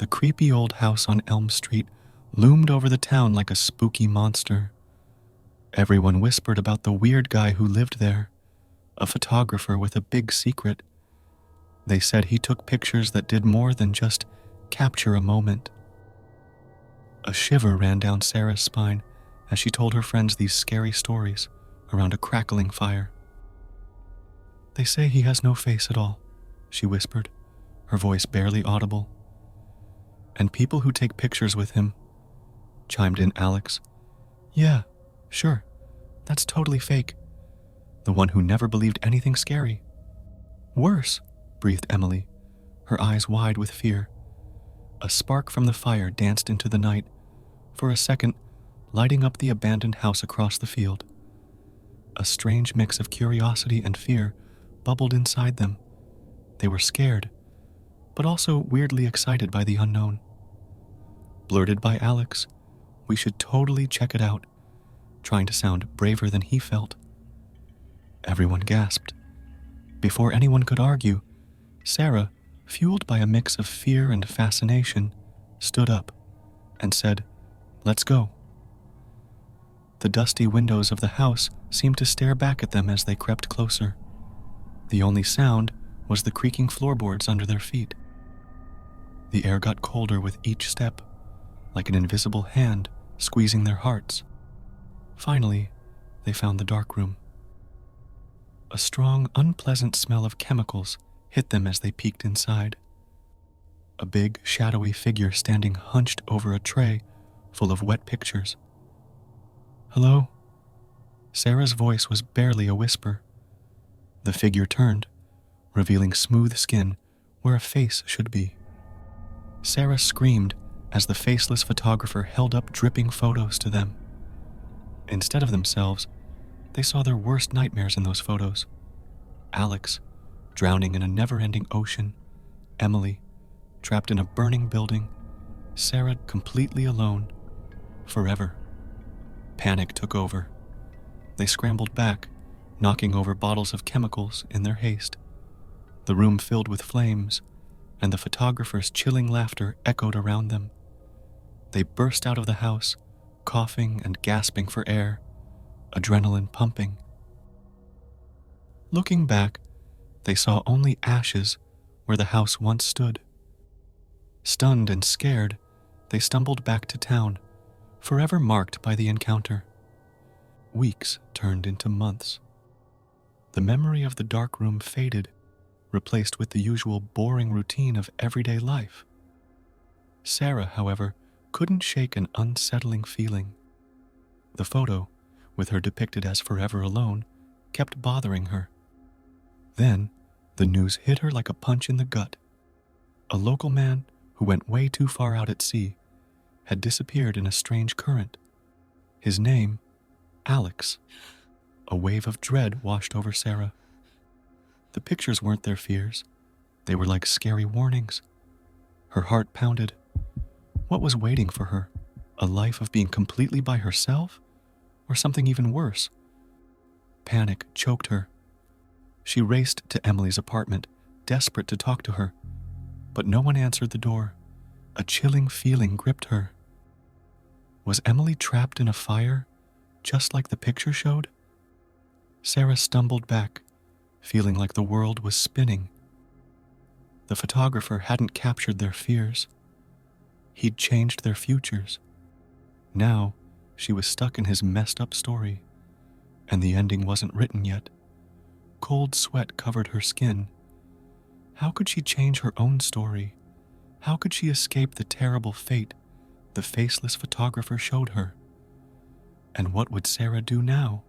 The creepy old house on Elm Street loomed over the town like a spooky monster. Everyone whispered about the weird guy who lived there, a photographer with a big secret. They said he took pictures that did more than just capture a moment. A shiver ran down Sarah's spine as she told her friends these scary stories around a crackling fire. "They say he has no face at all," she whispered, her voice barely audible. "And people who take pictures with him," chimed in Alex. "Yeah, sure, that's totally fake. The one who never believed anything scary." "Worse," breathed Emily, her eyes wide with fear. A spark from the fire danced into the night, for a second lighting up the abandoned house across the field. A strange mix of curiosity and fear bubbled inside them. They were scared, but also weirdly excited by the unknown. Blurted by Alex, "We should totally check it out," trying to sound braver than he felt. Everyone gasped. Before anyone could argue, Sarah, fueled by a mix of fear and fascination, stood up and said, "Let's go." The dusty windows of the house seemed to stare back at them as they crept closer. The only sound was the creaking floorboards under their feet. The air got colder with each step, like an invisible hand squeezing their hearts. Finally, they found the dark room. A strong, unpleasant smell of chemicals hit them as they peeked inside. A big, shadowy figure standing hunched over a tray full of wet pictures. "Hello?" Sarah's voice was barely a whisper. The figure turned, revealing smooth skin where a face should be. Sarah screamed as the faceless photographer held up dripping photos to them. Instead of themselves, they saw their worst nightmares in those photos. Alex, drowning in a never-ending ocean. Emily, trapped in a burning building. Sarah, completely alone. Forever. Panic took over. They scrambled back, knocking over bottles of chemicals in their haste. The room filled with flames, and the photographer's chilling laughter echoed around them. They burst out of the house, coughing and gasping for air, adrenaline pumping. Looking back, they saw only ashes where the house once stood. Stunned and scared, they stumbled back to town, forever marked by the encounter. Weeks turned into months. The memory of the dark room faded, replaced with the usual boring routine of everyday life. Sarah, however, couldn't shake an unsettling feeling. The photo, with her depicted as forever alone, kept bothering her. Then, the news hit her like a punch in the gut. A local man who went way too far out at sea had disappeared in a strange current. His name, Alex. A wave of dread washed over Sarah. The pictures weren't their fears. They were like scary warnings. Her heart pounded. What was waiting for her? A life of being completely by herself? Or something even worse? Panic choked her. She raced to Emily's apartment, desperate to talk to her. But no one answered the door. A chilling feeling gripped her. Was Emily trapped in a fire, just like the picture showed? Sarah stumbled back, feeling like the world was spinning. The photographer hadn't captured their fears. He'd changed their futures. Now, she was stuck in his messed up story, and the ending wasn't written yet. Cold sweat covered her skin. How could she change her own story? How could she escape the terrible fate the faceless photographer showed her? And what would Sarah do now?